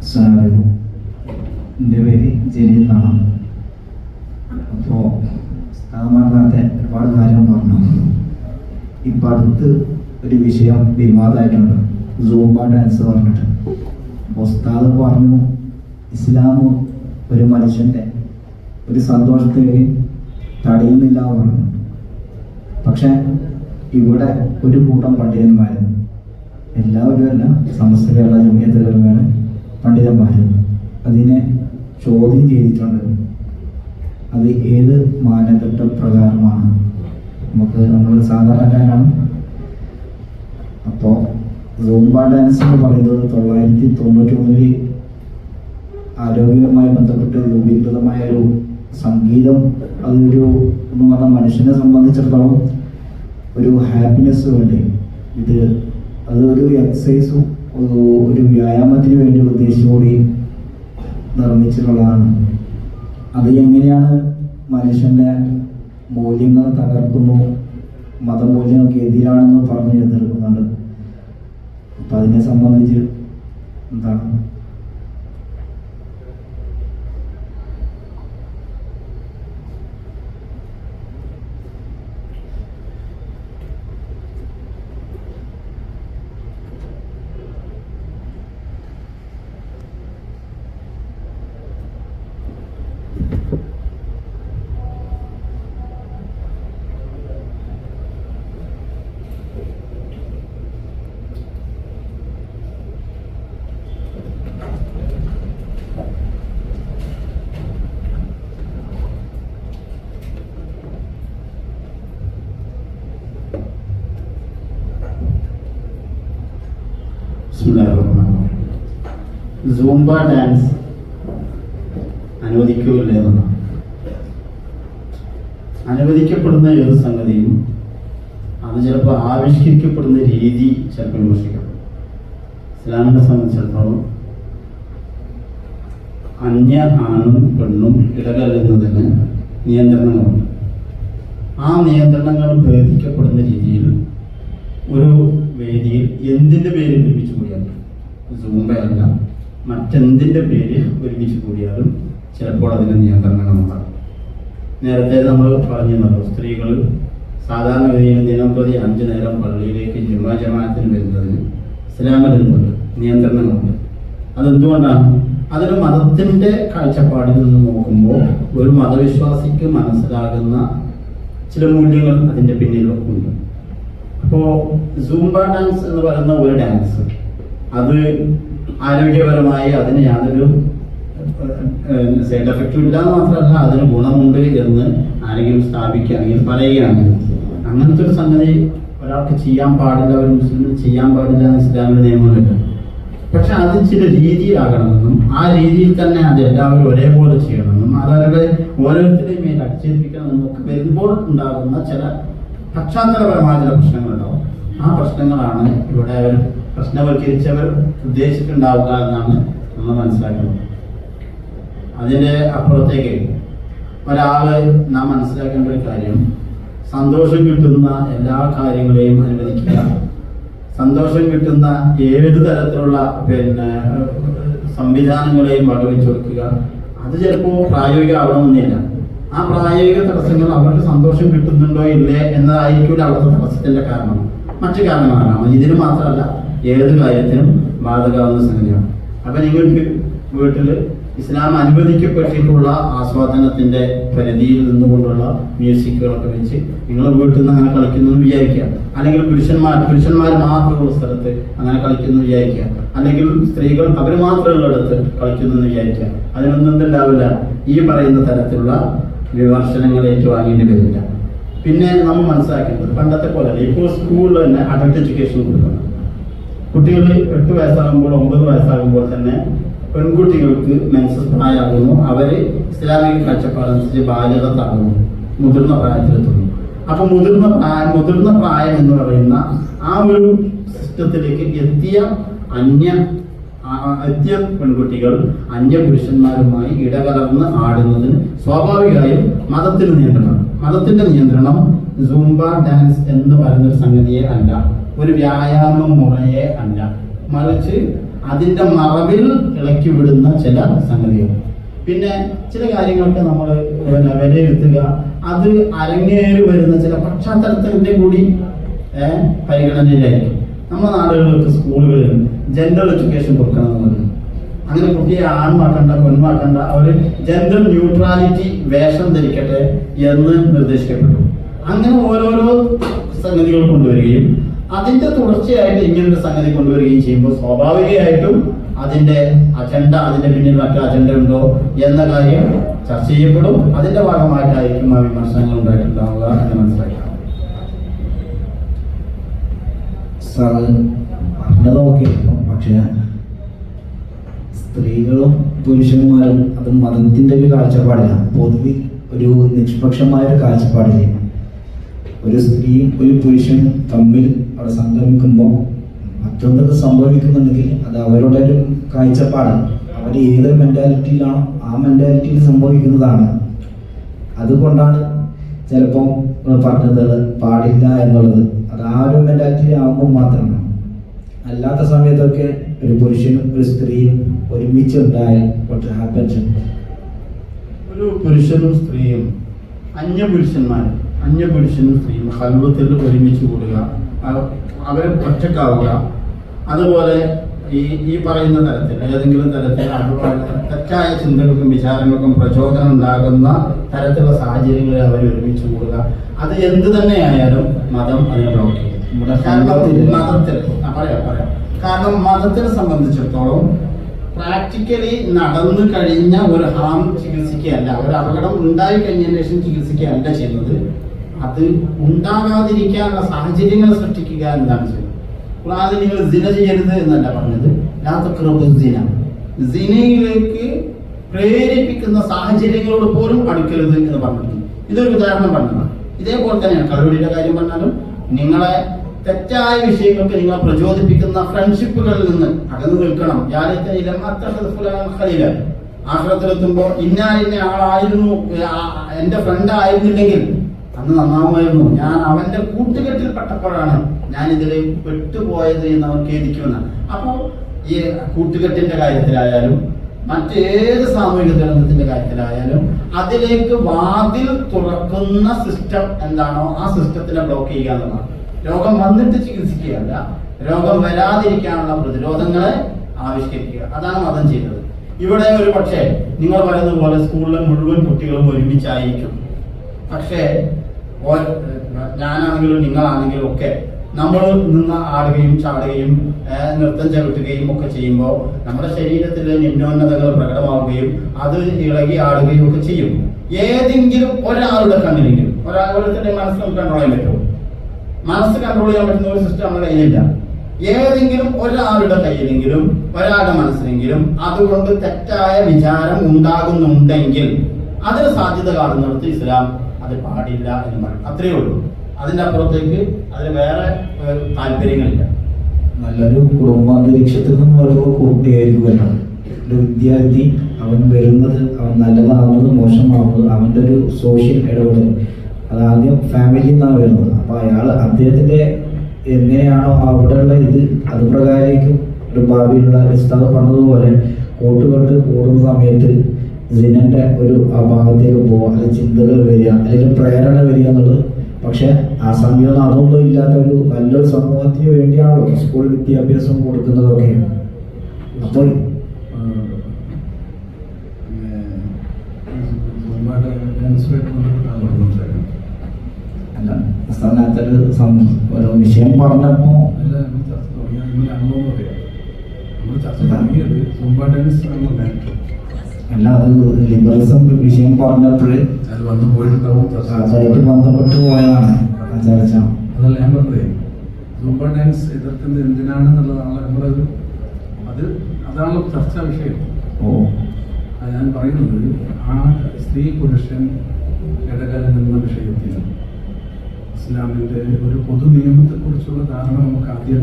അസ്സലാമു എൻ്റെ പേര് ജലീൽ എന്നാണ്. അപ്പോൾ സാധാരണത്തെ ഒരുപാട് കാര്യം പറഞ്ഞു. ഇപ്പം അടുത്ത് ഒരു വിഷയം വിവാദമായിട്ടുണ്ട്, സൂംബ ഡാൻസ് പറഞ്ഞിട്ട്. അപ്പോൾ ഉസ്താദ് പറഞ്ഞു ഇസ്ലാം ഒരു മനുഷ്യൻ്റെ ഒരു സന്തോഷത്തേക്ക് തടയുന്നില്ല എന്ന് പറഞ്ഞു. പക്ഷെ ഇവിടെ ഒരു കൂട്ടം പണ്ഡിതന്മാരും, എല്ലാവരും അല്ല, സമസ്ത കേരള ജമിയത്തുകളുടെ പണ്ഡിതന്മാരും അതിനെ ചോദ്യം ചെയ്തിട്ടുണ്ട്. അത് ഏത് മാനദണ്ഡ പ്രകാരമാണ്? നമ്മൾ സാധാരണക്കാരാണ്. അപ്പോൾ സൂംബ ഡാൻസ് എന്ന് പറയുന്നത് 1991 ആരോഗ്യവുമായി ബന്ധപ്പെട്ട് രൂപീകൃതമായ ഒരു സംഗീതം. അതൊരു എന്ന് പറഞ്ഞാൽ മനുഷ്യനെ സംബന്ധിച്ചിടത്തോളം ഒരു ഹാപ്പിനെസ് വേണ്ടി അതൊരു എക്സസൈസും ഒരു വ്യായാമത്തിന് വേണ്ടി ഉദ്ദേശിച്ചുകൂടി നിർമ്മിച്ചിട്ടുള്ളതാണ്. അത് എങ്ങനെയാണ് മനുഷ്യൻ്റെ മൂല്യങ്ങൾ തകർക്കുന്നു, മതമൂല്യങ്ങൾക്ക് എതിരാണെന്ന് പറഞ്ഞു തീർക്കുന്നുണ്ട്. അപ്പം അതിനെ സംബന്ധിച്ച് എന്താണ്? സൂംബ ഡാൻസ് അനുവദിക്കുകയില്ല എന്നതാണ്. അനുവദിക്കപ്പെടുന്ന ഏത് സംഗതിയും അത് ചിലപ്പോൾ ആവിഷ്കരിക്കപ്പെടുന്ന രീതി ചിലപ്പോൾ വിമർശിക്കണം. ഇസ്ലാമിനെ സംബന്ധിച്ചിടത്തോളം അന്യ ആണും പെണ്ണും ഇടകലരുന്നതിന് നിയന്ത്രണങ്ങളുണ്ട്. ആ നിയന്ത്രണങ്ങൾ ഭേദിക്കപ്പെടുന്ന രീതിയിൽ ഒരു വേദിയിൽ എന്തിൻ്റെ പേര് ഒരുമിച്ച് കൂടിയാലും, സൂംബയല്ല മറ്റെന്തിൻ്റെ പേര് ഒരുമിച്ച് കൂടിയാലും ചിലപ്പോൾ അതിന് നിയന്ത്രണങ്ങളുണ്ടാകും. നേരത്തെ നമ്മൾ പറഞ്ഞിരുന്നല്ലോ, സ്ത്രീകൾ സാധാരണ ഗതിയിൽ ദിനം പ്രതി 5 നേരം പള്ളിയിലേക്ക് ജമാഅത്തിന് വരുന്നതിന് ഇസ്ലാമിലുണ്ട് നിയന്ത്രണങ്ങളുണ്ട്. അതെന്തുകൊണ്ടാണ്? അതൊരു മതത്തിൻ്റെ കാഴ്ചപ്പാടിൽ നിന്ന് നോക്കുമ്പോൾ ഒരു മതവിശ്വാസിക്ക് മനസ്സിലാകുന്ന ചില മൂല്യങ്ങൾ അതിൻ്റെ പിന്നിലുണ്ട്. അപ്പോൾ സൂംബ ഡാൻസ് എന്ന് പറയുന്ന ഒരു ഡാൻസ് അത് ആരോഗ്യപരമായി അതിന് യാതൊരു സൈഡ് എഫക്റ്റും ഇല്ല എന്ന് മാത്രമല്ല അതിന് ഗുണമുണ്ട് എന്ന് ആരെങ്കിലും സ്ഥാപിക്കുകയാണെങ്കിൽ പറയുകയാണെങ്കിൽ അങ്ങനത്തെ ഒരു സംഗതി ഒരാൾക്ക് ചെയ്യാൻ പാടില്ല, ഒരു മുസ്ലിം ചെയ്യാൻ പാടില്ല എന്ന് ഇസ്ലാമിൻ്റെ നിയമമില്ല. പക്ഷെ അത് ചില രീതിയിലാകണമെന്നും ആ രീതിയിൽ തന്നെ അത് എല്ലാവരും ഒരേപോലെ ചെയ്യണമെന്നും അതവരുടെ ഓരോരുത്തരുടെയും മേൽ അടിച്ചേൽപ്പിക്കണമെന്നും ഒക്കെ വരുമ്പോൾ ഉണ്ടാകുന്ന ചില പശ്ചാത്തലപരമായ ചില പ്രശ്നങ്ങളുണ്ടാവും. ആ പ്രശ്നങ്ങളാണ് ഇവിടെ അവർ പ്രശ്നവൽക്കരിച്ചവർ ഉദ്ദേശിച്ചിട്ടുണ്ടാവുക എന്നാണ് നമ്മൾ മനസ്സിലാക്കുന്നത്. അതിൻ്റെ അപ്പുറത്തേക്ക് നാം മനസ്സിലാക്കേണ്ട ഒരു കാര്യം, സന്തോഷം കിട്ടുന്ന എല്ലാ കാര്യങ്ങളെയും അനുവദിക്കുക, സന്തോഷം കിട്ടുന്ന ഏത് തരത്തിലുള്ള സംവിധാനങ്ങളെയും വകവെച്ച് കൊടുക്കുക. അത് ചിലപ്പോൾ പ്രായോഗികമാവണമെന്നില്ല. ആ പ്രായോഗിക തടസ്സങ്ങൾ അവർക്ക് സന്തോഷം കിട്ടുന്നുണ്ടോ ഇല്ലേ എന്നതായിരിക്കും അവിടുത്തെ തടസ്സത്തിന്റെ കാരണം. മറ്റു കാരണങ്ങളാണ്. ഇതിന് മാത്രമല്ല, ഏത് കാര്യത്തിനും ബാധകാവുന്ന സംഗതിയാണ്. അപ്പൊ നിങ്ങൾക്ക് വീട്ടിൽ ഇസ്ലാം അനുവദിക്കപ്പെട്ടിട്ടുള്ള ആസ്വാദനത്തിന്റെ പരിധിയിൽ നിന്നുകൊണ്ടുള്ള മ്യൂസിക്കുകളൊക്കെ വെച്ച് നിങ്ങൾ വീട്ടിൽ നിന്ന് അങ്ങനെ കളിക്കുന്നു എന്ന് വിചാരിക്കുക. അല്ലെങ്കിൽ പുരുഷന്മാർ മാത്രമുള്ള സ്ഥലത്ത് അങ്ങനെ കളിക്കുന്നു എന്ന് വിചാരിക്കുക. അല്ലെങ്കിൽ സ്ത്രീകൾ അവർ മാത്രമുള്ളിടത്ത് കളിക്കുന്നു എന്ന് വിചാരിക്കുക. അതിനൊന്നും എന്തുണ്ടാവില്ല, ഈ പറയുന്ന തരത്തിലുള്ള വിമർശനങ്ങൾ ഏറ്റുവാങ്ങേണ്ടി വരില്ല. പിന്നെ നമ്മൾ മനസ്സിലാക്കേണ്ടത് പണ്ടത്തെ പോലെ ഇപ്പോൾ സ്കൂളിൽ തന്നെ അഡൽട്ട് എഡ്യൂക്കേഷൻ കൊടുക്കണം. കുട്ടികൾ 8 വയസ്സാകുമ്പോൾ 9 വയസ്സാകുമ്പോൾ തന്നെ പെൺകുട്ടികൾക്ക് മെൻസസ് പ്രായമാകുന്നു. അവർ ഇസ്ലാമിക കാഴ്ചപ്പാടനുസരിച്ച് ബാല്യത താകുന്നു, മുതിർന്ന പ്രായത്തിലെത്തുന്നു. അപ്പൊ മുതിർന്ന പ്രായം എന്ന് പറയുന്ന ആ ഒരു സിസ്റ്റത്തിലേക്ക് എത്തിയ പെൺകുട്ടികൾ അന്യപുരുഷന്മാരുമായി ഇടകലർന്ന് ആടുന്നതിന് സ്വാഭാവികമായും മതത്തിന്റെ നിയന്ത്രണം സൂംബ ഡാൻസ് എന്ന് പറയുന്നൊരു സംഗതിയെ അല്ല, ഒരു വ്യായാമ മുറയെ അല്ല, മറിച്ച് അതിൻ്റെ മറവിൽ ഇളക്കി വിടുന്ന ചില സംഗതികൾ. പിന്നെ ചില കാര്യങ്ങളൊക്കെ നമ്മൾ വിലയിരുത്തുക, അത് അരങ്ങേറി വരുന്ന ചില പശ്ചാത്തലത്തിൻ്റെ കൂടി പരിഗണനയിലായിരിക്കും. നമ്മുടെ നാടുകളിലൊക്കെ സ്കൂളുകളിൽ ജെൻഡർ എഡ്യൂക്കേഷൻ കൊടുക്കണം എന്നുള്ളത്. അങ്ങനെ കുട്ടിയെ ആൺമാക്കണ്ട പെൺമാക്കണ്ട, അവർ ജെൻഡർ ന്യൂട്രാലിറ്റി വേഷം ധരിക്കട്ടെ എന്ന് നിർദ്ദേശിക്കപ്പെട്ടു. അങ്ങനെ ഓരോരോ സംഗതികൾ കൊണ്ടുവരികയും അതിൻ്റെ തുടർച്ചയായിട്ട് ഇങ്ങനൊരു സംഗതി കൊണ്ടുവരികയും ചെയ്യുമ്പോൾ സ്വാഭാവികമായിട്ടും അതിൻ്റെ അജണ്ട, അതിൻ്റെ പിന്നിൽ മറ്റു അജണ്ട ഉണ്ടോ എന്ന കാര്യം ചർച്ച ചെയ്യപ്പെടും. അതിൻ്റെ ഭാഗമായിട്ടായിരിക്കും ആ വിമർശനങ്ങൾ ഉണ്ടായിട്ടുണ്ടാവുക എന്ന് മനസ്സിലാക്കാം. പറഞ്ഞതൊക്കെ, പക്ഷേ സ്ത്രീകളും പുരുഷന്മാരും അത് മതത്തിൻ്റെ ഒരു കാഴ്ചപ്പാടില്ല, പൊതുവിൽ ഒരു നിഷ്പക്ഷമായ ഒരു കാഴ്ചപ്പാടില്ല. ഒരു സ്ത്രീയും ഒരു പുരുഷനും തമ്മിൽ അവിടെ സംഗമിക്കുമ്പോൾ മറ്റൊന്നത് സംഭവിക്കുന്നുണ്ടെങ്കിൽ അത് അവരുടെ ഒരു കാഴ്ചപ്പാടാണ്. അവർ ഏതൊരു മെൻറ്റാലിറ്റിയിലാണോ ആ മെൻറ്റാലിറ്റിയിൽ സംഭവിക്കുന്നതാണ്. അതുകൊണ്ടാണ് ചിലപ്പം പറഞ്ഞത് പാടില്ല എന്നുള്ളത്. അത് ആ ഒരു മെൻറ്റാലിറ്റി ആകുമ്പോൾ മാത്രമാണ്. അല്ലാത്ത സമയത്തൊക്കെ ഒരു പുരുഷനും ഒരു സ്ത്രീയും ഒരുമിച്ച് ഉണ്ടായാൽ what happens? ഒരു പുരുഷനും സ്ത്രീയും അന്യപുരുഷനും സ്ത്രീയും ഹൽവത്തിൽ ഒരുമിച്ച് കൂടുക, അവർ ഒറ്റക്കാവുക, അതുപോലെ ഈ പറയുന്ന തരത്തിൽ ഏതെങ്കിലും തരത്തിൽ തെറ്റായ ചിന്തകൾക്കും വിചാരങ്ങൾക്കും പ്രചോദനം ഉണ്ടാകുന്ന തരത്തിലുള്ള സാഹചര്യങ്ങളിൽ അവർ ഒരുമിച്ച് കൂടുക, അത് എന്ത് തന്നെയായാലും മതം അതിനെ ബ്ലോക്ക് ചെയ്യും. കാരണം മതത്തിനെ സംബന്ധിച്ചിടത്തോളം പ്രാക്ടിക്കലി നടന്നു കഴിഞ്ഞ ഒരു ഹാം ചികിത്സിക്കുകയല്ല, ഒരു അപകടം ഉണ്ടായി കഴിഞ്ഞതിന് ശേഷം ചികിത്സിക്കുകയല്ല ചെയ്യുന്നത്, അത് ഉണ്ടാകാതിരിക്കാനുള്ള സാഹചര്യങ്ങൾ സൃഷ്ടിക്കുക എന്നാണ് ചെയ്യുന്നത്. കൂടാതെ നിങ്ങൾ സിന ചെയ്യരുത് എന്നല്ല പറഞ്ഞത്, സിനയിലേക്ക് പ്രേരിപ്പിക്കുന്ന സാഹചര്യങ്ങളോട് പോലും അടുക്കരുത് എന്ന് പറഞ്ഞിട്ടുണ്ട്. ഇതൊരു ഉദാഹരണം പറഞ്ഞതാണ്. ഇതേപോലെ തന്നെയാണ് കള്ളുടിയുടെ കാര്യം പറഞ്ഞാലും, നിങ്ങളെ തെറ്റായ വിഷയങ്ങൾക്ക് നിങ്ങളെ പ്രചോദിപ്പിക്കുന്ന ഫ്രണ്ട്ഷിപ്പുകളിൽ നിന്ന് അകന്നു നിൽക്കണം. ആശ്രമത്തിലെത്തുമ്പോൾ ഇന്ന ആളായിരുന്നു, എൻ്റെ ഫ്രണ്ട് ആയിരുന്നില്ലെങ്കിൽ അന്ന് നന്നാവുമായിരുന്നു, ഞാൻ അവൻ്റെ കൂട്ടുകെട്ടിൽ പെട്ടപ്പോഴാണ് ഞാൻ ഇതിൽ പെട്ടുപോയത് എന്ന് അവർ ഖേദിക്കുമെന്നാണ്. അപ്പോൾ ഈ കൂട്ടുകെട്ടിൻ്റെ കാര്യത്തിലായാലും മറ്റേത് സാമൂഹിക ദുരന്തത്തിന്റെ കാര്യത്തിലായാലും അതിലേക്ക് വാതിൽ തുറക്കുന്ന സിസ്റ്റം എന്താണോ ആ സിസ്റ്റത്തിനെ ബ്ലോക്ക് ചെയ്യുക എന്നുള്ളതാണ്. രോഗം വന്നിട്ട് ചികിത്സിക്കുകയല്ല, രോഗം വരാതിരിക്കാനുള്ള പ്രതിരോധങ്ങളെ ആവിഷ്കരിക്കുക. അതാണ് മതം ചെയ്തത്. ഇവിടെ ഒരു പക്ഷേ നിങ്ങൾ പറയുന്നത് പോലെ സ്കൂളിലെ മുഴുവൻ കുട്ടികളും ഒരുമിച്ചായിരിക്കും. പക്ഷേ ഞാനാണെങ്കിലും നിങ്ങളാണെങ്കിലും ഒക്കെ നമ്മൾ നിന്ന് ആടുകയും ചാടുകയും നൃത്തം ചവിട്ടുകയും ഒക്കെ ചെയ്യുമ്പോൾ നമ്മുടെ ശരീരത്തിലെ നിമ്നോന്നതകൾ പ്രകടമാവുകയും അത് ഇളകി ആടുകയും ഒക്കെ ചെയ്യും. ഏതെങ്കിലും ഒരാളുടെ കണ്ണിലെങ്കിലും ഓരോരുത്തരുടെ മനസ്സ് നമുക്ക് കൺട്രോൾ ചെയ്യാൻ പറ്റുമോ? മനസ്സ് കൺട്രോൾ ചെയ്യാൻ പറ്റുന്ന ഒരു സിസ്റ്റം നമ്മുടെ കയ്യിലില്ല. ഏതെങ്കിലും ഒരാളുടെ കയ്യിലെങ്കിലും ഒരാളുടെ മനസ്സിലെങ്കിലും അതുകൊണ്ട് തെറ്റായ വിചാരം ഉണ്ടാകുന്നുണ്ടെങ്കിൽ അതിന് സാധ്യത കാണുന്നിടത്ത് ഇസ്ലാം അത് പാടില്ല എന്ന് പറയും. അത്രയേ ഉള്ളൂ. അതിൻ്റെ അപ്പുറത്തേക്ക് അതിന് വേറെ താല്പര്യങ്ങളില്ല. നല്ലൊരു കുടുംബാന്തരീക്ഷത്തിൽ നിന്ന് പറയുമ്പോൾ കുട്ടിയായിരിക്കുമല്ലോ ഒരു വിദ്യാർത്ഥി. അവൻ വരുന്നത്, അവൻ നല്ലതാവുന്നത് മോശമാവുന്നത് അവൻ്റെ ഒരു സോഷ്യൽ ഇടപെടൽ, അതാദ്യം ഫാമിലിയിൽ നിന്നാണ് വരുന്നത്. അപ്പോൾ അയാൾ അദ്ദേഹത്തിൻ്റെ എങ്ങനെയാണോ അവിടെയുള്ള ഇത് അത് പ്രകാരമായിരിക്കും ഒരു ഭാവിയിലുള്ള ഉസ്താദ് പറഞ്ഞതുപോലെ കൂട്ടുകെട്ട് കൂടുന്ന സമയത്ത് സിനൻ്റെ ഒരു ആ ഭാഗത്തേക്ക് പോവുക, അല്ലെങ്കിൽ ചിന്തകൾ വരിക, അല്ലെങ്കിൽ പ്രേരണ വരിക എന്നുള്ളത്. പക്ഷെ ആ സമയം അതൊന്നും ഇല്ലാത്ത ഒരു നല്ലൊരു സമൂഹത്തിന് വേണ്ടിയാണല്ലോ സ്കൂൾ വിദ്യാഭ്യാസം കൊടുക്കുന്നതൊക്കെ. അപ്പോൾ അല്ല ഒരു വിഷയം പറഞ്ഞപ്പോ അല്ല, അത് ലിബറലിസം വിഷയം പറഞ്ഞപ്പോൾ അതായിട്ട് ബന്ധപ്പെട്ട് പോയതാണ് ചർച്ച. അതല്ല ഞാൻ പറഞ്ഞത്, സൂംബ ഡാൻസ് എതിർക്കുന്നത് എന്തിനാണെന്നുള്ളതാണ് നമ്മളത്, അതാണ് ചർച്ചാ വിഷയം. അത് ഞാൻ പറയുന്നത് ആ സ്ത്രീ പുരുഷൻ ഇടകലരുന്ന വിഷയത്തിൽ ഇസ്ലാമിൻ്റെ ഒരു പൊതു നിയമത്തെക്കുറിച്ചുള്ള ധാരണ നമുക്ക് ആദ്യം